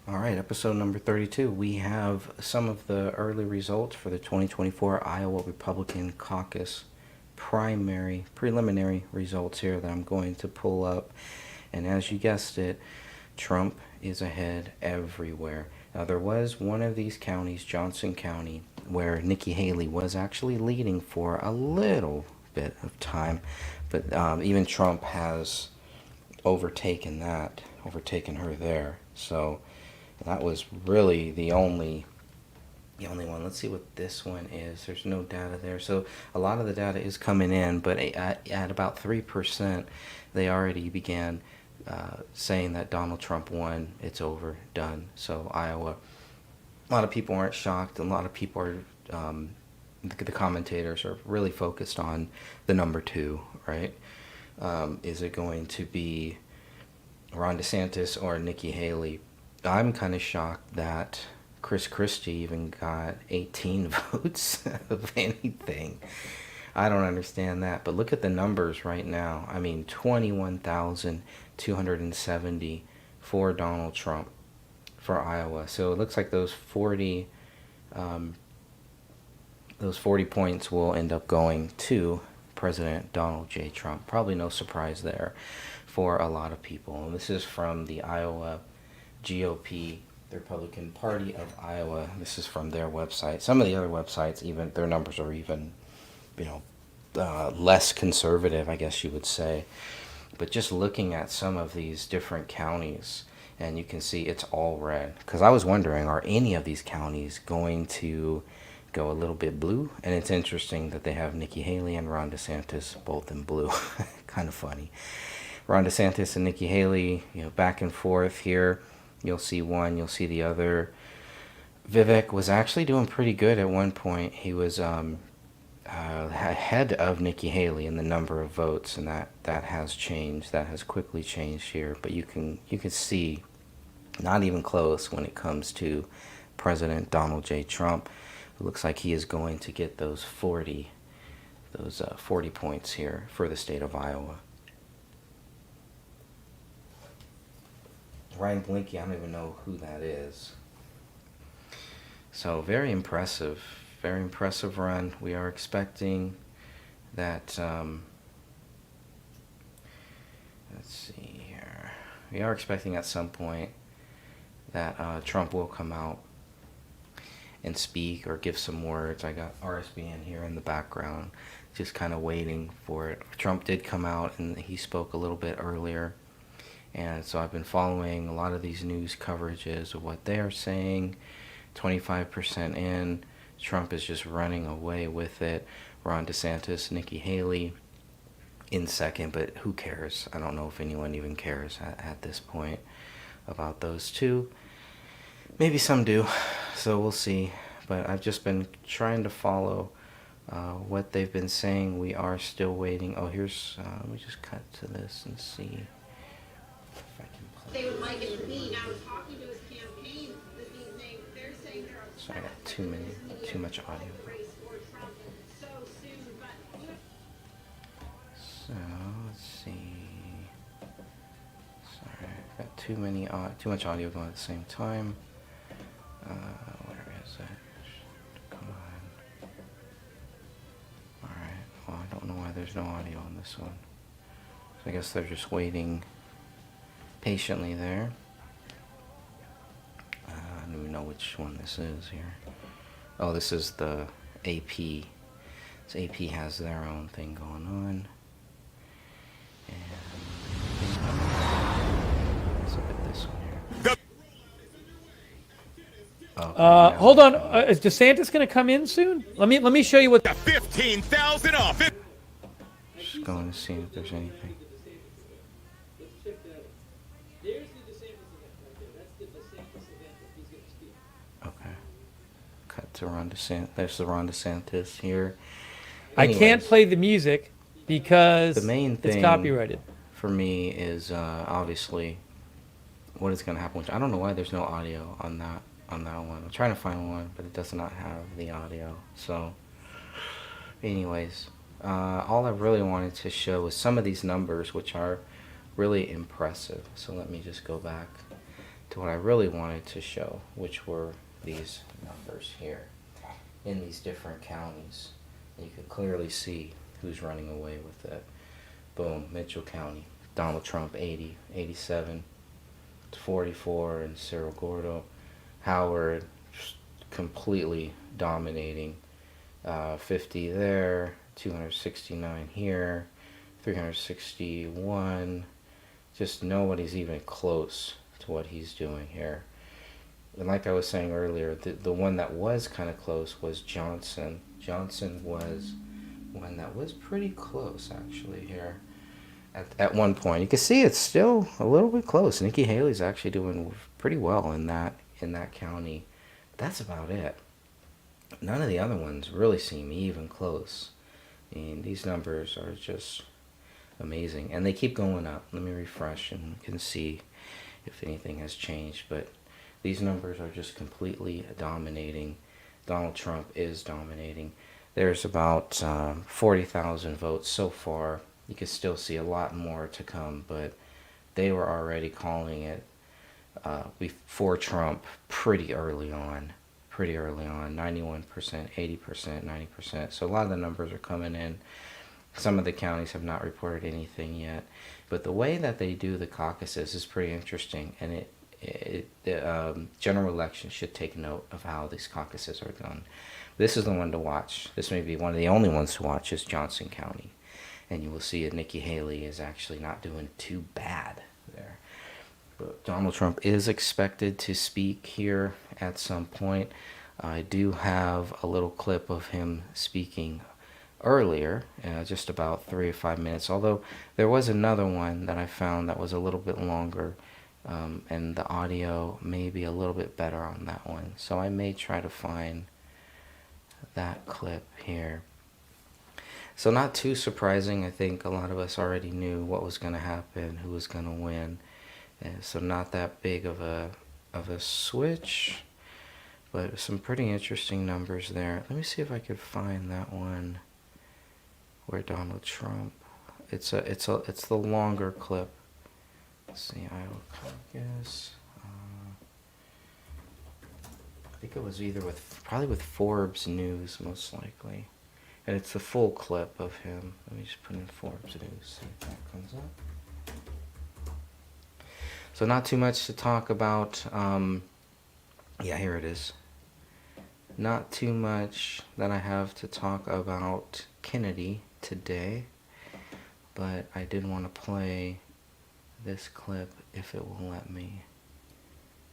All right, episode number 32. We have some of the early results for the 2024 Iowa Republican Caucus preliminary results here that I'm going to pull up. And as you guessed it, Trump is ahead everywhere. Now, there was one of these counties, Johnson County, where Nikki Haley was actually leading for a little bit of time. But even Trump has overtaken her there. So that was really the only one. Let's see what this one is. There's no data there. So a lot of the data is coming in, but at about 3%, they already began saying that Donald Trump won. It's over, done. So Iowa, a lot of people aren't shocked. A lot of people are, the commentators are really focused on the number two, right? Is it going to be Ron DeSantis or Nikki Haley? I'm kind of shocked that Chris Christie even got 18 votes of anything. I don't understand that. But look at the numbers right now. I mean, 21,270 for Donald Trump for Iowa. So it looks like those 40 points will end up going to President Donald J. Trump. Probably no surprise there for a lot of people. And this is from the Iowa GOP, the Republican Party of Iowa. This is from their website. Some of the other websites, even their numbers are even, less conservative, I guess you would say. But just looking at some of these different counties, and you can see it's all red. Because I was wondering, are any of these counties going to go a little bit blue? And it's interesting that they have Nikki Haley and Ron DeSantis both in blue. Kind of funny. Ron DeSantis and Nikki Haley, back and forth here. You'll see one, you'll see the other. Vivek was actually doing pretty good at one point. He was ahead of Nikki Haley in the number of votes, and that has changed. That has quickly changed here. But you can see, not even close when it comes to President Donald J. Trump. It looks like he is going to get those 40 points here for the state of Iowa. Ryan Blinky, I don't even know who that is. So very impressive run. We are expecting that, let's see here. We are expecting at some point that Trump will come out and speak or give some words. I got RSBN here in the background, just kind of waiting for it. Trump did come out and he spoke a little bit earlier. And so I've been following a lot of these news coverages of what they are saying. 25% in. Trump is just running away with it. Ron DeSantis, Nikki Haley in second, but who cares? I don't know if anyone even cares at this point about those two. Maybe some do, so we'll see. But I've just been trying to follow what they've been saying. We are still waiting. Oh, here's, let me just cut to this and see. They would like it to be. Now, talking to his campaign this evening, they're saying they're upset. Sorry, I got too much audio. So let's see. Sorry, I've got too much audio going at the same time. Where is it? Come on. All right. Well, I don't know why there's no audio on this one. So I guess they're just waiting patiently there. I don't even know which one this is here. Oh, this is the AP. So AP has their own thing going on. And let's look at this one here. Okay, hold on. Is DeSantis going to come in soon? Let me show you what. 15,000 off. Just going to see if there's anything. To Ron DeSantis. There's the Ron DeSantis here. Anyways, I can't play the music because the main thing it's copyrighted. For me is obviously what is going to happen. Which I don't know why there's no audio on that one. I'm trying to find one, but it does not have the audio. So, anyways, all I really wanted to show was some of these numbers, which are really impressive. So let me just go back to to what I really wanted to show, which were these numbers here in these different counties. You can clearly see who's running away with it. Boom, Mitchell County, Donald Trump 80, 87 to 44, and Cyril Gordo. Howard just completely dominating. 50 there, 269 here, 361. Just nobody's even close to what he's doing here. And like I was saying earlier, the one that was kind of close was Johnson. Johnson was one that was pretty close actually here. At one point, you can see it's still a little bit close. Nikki Haley's actually doing pretty well in that county. That's about it. None of the other ones really seem even close. I mean, these numbers are just amazing, and they keep going up. Let me refresh, and you can see if anything has changed. But these numbers are just completely dominating. Donald Trump is dominating. There's about 40,000 votes so far. You can still see a lot more to come, but they were already calling it before Trump pretty early on. 91%, 80%, 90%. So a lot of the numbers are coming in. Some of the counties have not reported anything yet. But the way that they do the caucuses is pretty interesting, and the general election should take note of how these caucuses are done. This is the one to watch. This may be one of the only ones to watch is Johnson County. And you will see that Nikki Haley is actually not doing too bad there. But Donald Trump is expected to speak here at some point. I do have a little clip of him speaking earlier, just about 3 or 5 minutes, although there was another one that I found that was a little bit longer, and the audio may be a little bit better on that one. So I may try to find that clip here. So not too surprising. I think a lot of us already knew what was going to happen, who was going to win. So not that big of a switch, but some pretty interesting numbers there. Let me see if I could find that one where Donald Trump. It's the longer clip. Let's see, Iowa caucus. I think it was either probably with Forbes News, most likely. And it's the full clip of him. Let me just put in Forbes News, see if that comes up. So not too much to talk about. Yeah, here it is. Not too much that I have to talk about Kennedy today. But I did want to play this clip if it will let me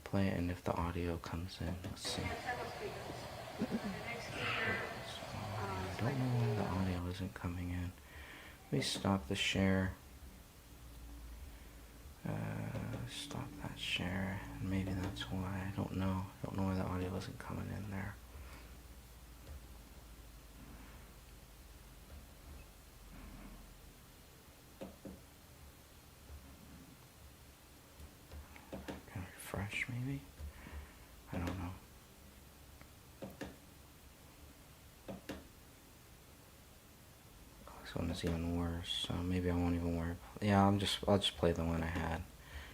play it and if the audio comes in. Let's see. I don't know why the audio isn't coming in. Let me stop the share. Stop that share. Maybe that's why. I don't know. I don't know why the audio isn't coming in there. Can I refresh maybe? I don't know. This one is even worse, so maybe I won't even worry. Yeah, I'll just play the one I had,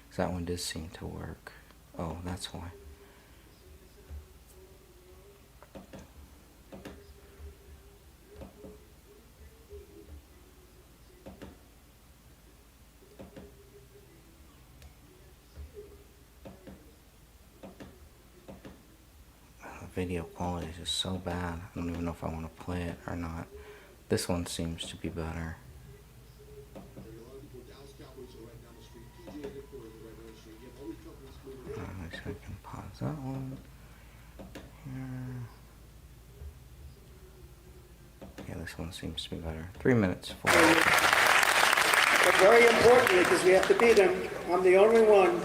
because that one did seem to work. Oh, that's why. The video quality is just so bad. I don't even know if I want to play it or not. This one seems to be better. I can pause that one. Here. Yeah, this one seems to be better. 3 minutes. But very importantly, because we have to beat him, I'm the only one,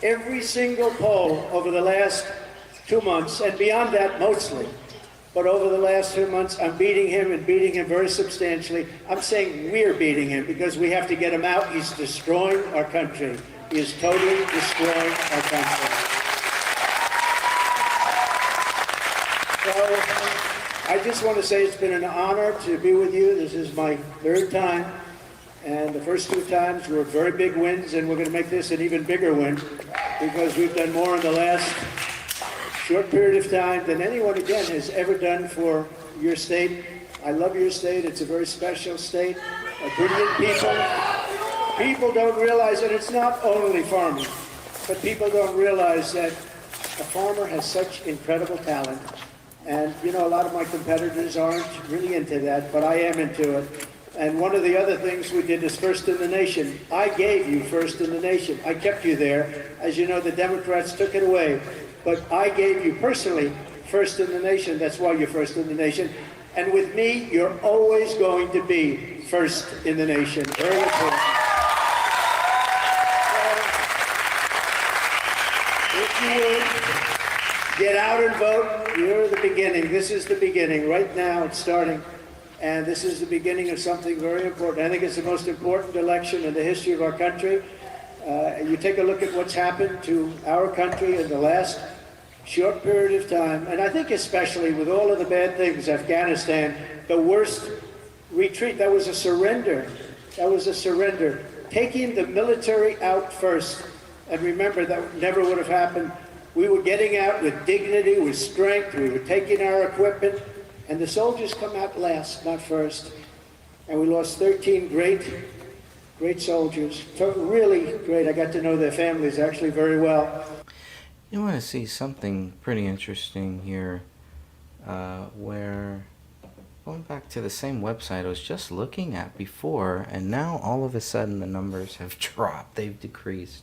every single poll over the last 2 months, and beyond that mostly, but over the last 2 months, I'm beating him and beating him very substantially. I'm saying we're beating him because we have to get him out. He's destroying our country. He is totally destroying our country. So I just want to say it's been an honor to be with you. This is my third time. And the first 2 times were very big wins, and we're going to make this an even bigger win. because we've done more in the last short period of time than anyone, again, has ever done for your state. I love your state. It's a very special state. Brilliant people. People don't realize that it's not only farming, but people don't realize that a farmer has such incredible talent. And, you know, a lot of my competitors aren't really into that, but I am into it. And one of the other things we did is first in the nation. I gave you first in the nation. I kept you there. As you know, the Democrats took it away. But I gave you personally first in the nation. That's why you're first in the nation. And with me, you're always going to be first in the nation. Very important. If you would, get out and vote. You're the beginning. This is the beginning. Right now, it's starting. And this is the beginning of something very important. I think it's the most important election in the history of our country. You take a look at what's happened to our country in the last short period of time, and I think especially with all of the bad things, Afghanistan, the worst retreat, that was a surrender. That was a surrender. Taking the military out first, and remember that never would have happened. We were getting out with dignity, with strength, we were taking our equipment, and the soldiers come out last, not first. And we lost 13 great soldiers, really great. I got to know their families actually very well. You want to see something pretty interesting here, where going back to the same website I was just looking at before, and now all of a sudden the numbers have dropped, they've decreased.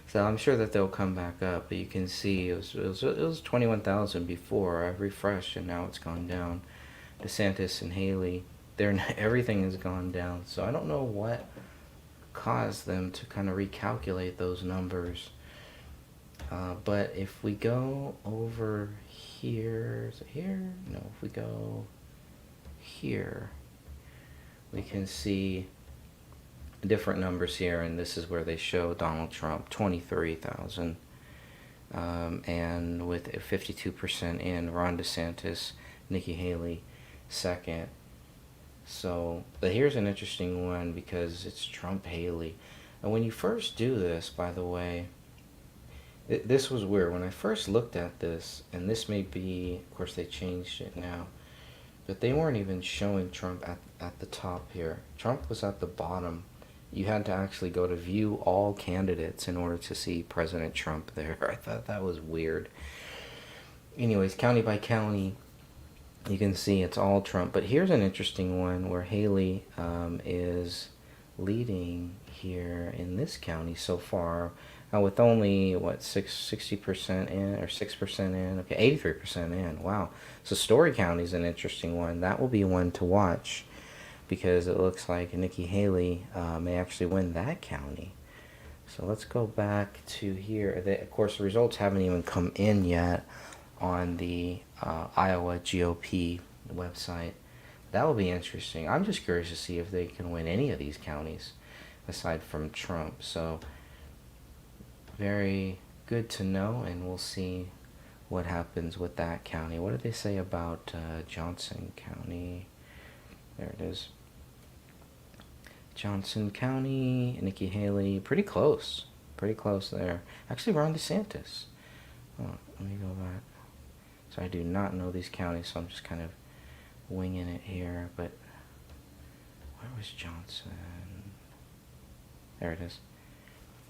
So I'm sure that they'll come back up, but you can see it was 21,000 before. I've refreshed and now it's gone down. DeSantis and Haley, everything has gone down. So I don't know what caused them to kind of recalculate those numbers. But if we go over here, is it here? No, if we go here, we can see different numbers here, and this is where they show Donald Trump, 23,000, and with 52% in, Ron DeSantis, Nikki Haley, second. So, but here's an interesting one because it's Trump-Haley. And when you first do this, by the way, this was weird. When I first looked at this, and this may be, of course they changed it now, but they weren't even showing Trump at the top here. Trump was at the bottom. You had to actually go to view all candidates in order to see President Trump there. I thought that was weird. Anyways, county by county, you can see it's all Trump. But here's an interesting one where Haley is leading here in this county so far, with only, what, 60% in, or 6% in? Okay, 83% in. Wow. So Story County is an interesting one. That will be one to watch, because it looks like Nikki Haley may actually win that county. So let's go back to here. Of course, the results haven't even come in yet on the Iowa GOP website. That will be interesting. I'm just curious to see if they can win any of these counties aside from Trump. So very good to know, and we'll see what happens with that county. What did they say about Johnson County? There it is. Johnson County, Nikki Haley, pretty close there. Actually, Ron DeSantis. Oh, let me go back. So I do not know these counties, so I'm just kind of winging it here. But where was Johnson? There it is.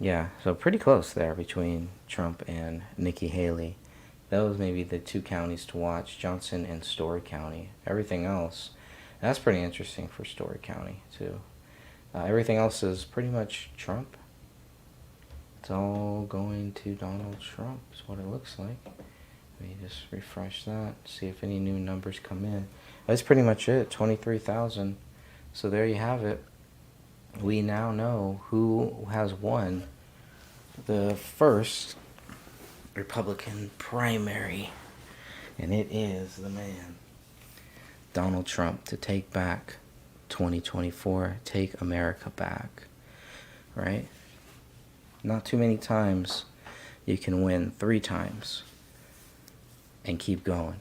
Yeah, so pretty close there between Trump and Nikki Haley. Those may be the two counties to watch, Johnson and Story County. Everything else, that's pretty interesting for Story County, too. Everything else is pretty much Trump. It's all going to Donald Trump, is what it looks like. Let me just refresh that, see if any new numbers come in. That's pretty much it, 23,000. So there you have it. We now know who has won the first Republican primary. And it is the man, Donald Trump, to take back 2024, take America back, right? Not too many times you can win 3 times and keep going.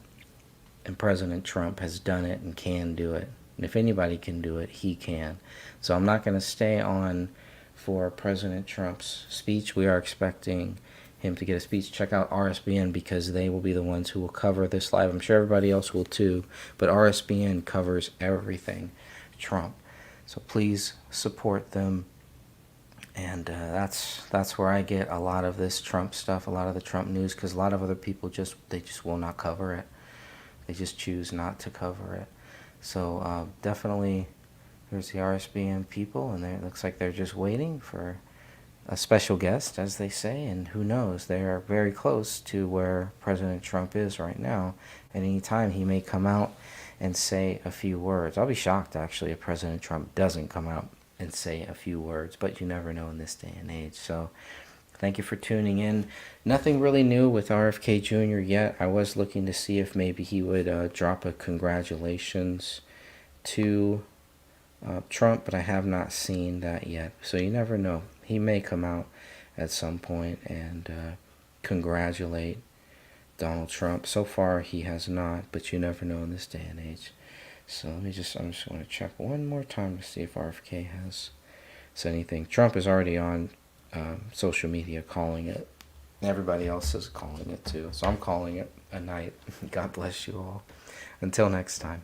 And President Trump has done it and can do it. And if anybody can do it, he can. So I'm not going to stay on for President Trump's speech. We are expecting him to get a speech, check out RSBN because they will be the ones who will cover this live. I'm sure everybody else will too, but RSBN covers everything Trump. So please support them. And that's where I get a lot of this Trump stuff, a lot of the Trump news, because a lot of other people just will not cover it. They just choose not to cover it. So definitely, there's the RSBN people, and it looks like they're just waiting for a special guest, as they say. And who knows? They are very close to where President Trump is right now. At any time, he may come out and say a few words. I'll be shocked, actually, if President Trump doesn't come out and say a few words, but you never know in this day and age. So thank you for tuning in. Nothing really new with RFK Jr. yet. I was looking to see if maybe he would drop a congratulations to Trump, but I have not seen that yet. So you never know. He may come out at some point and congratulate Donald Trump. So far he has not, but you never know in this day and age. So I'm just going to check one more time to see if RFK has said anything. Trump is already on social media calling it. Everybody else is calling it too. So I'm calling it a night. God bless you all. Until next time.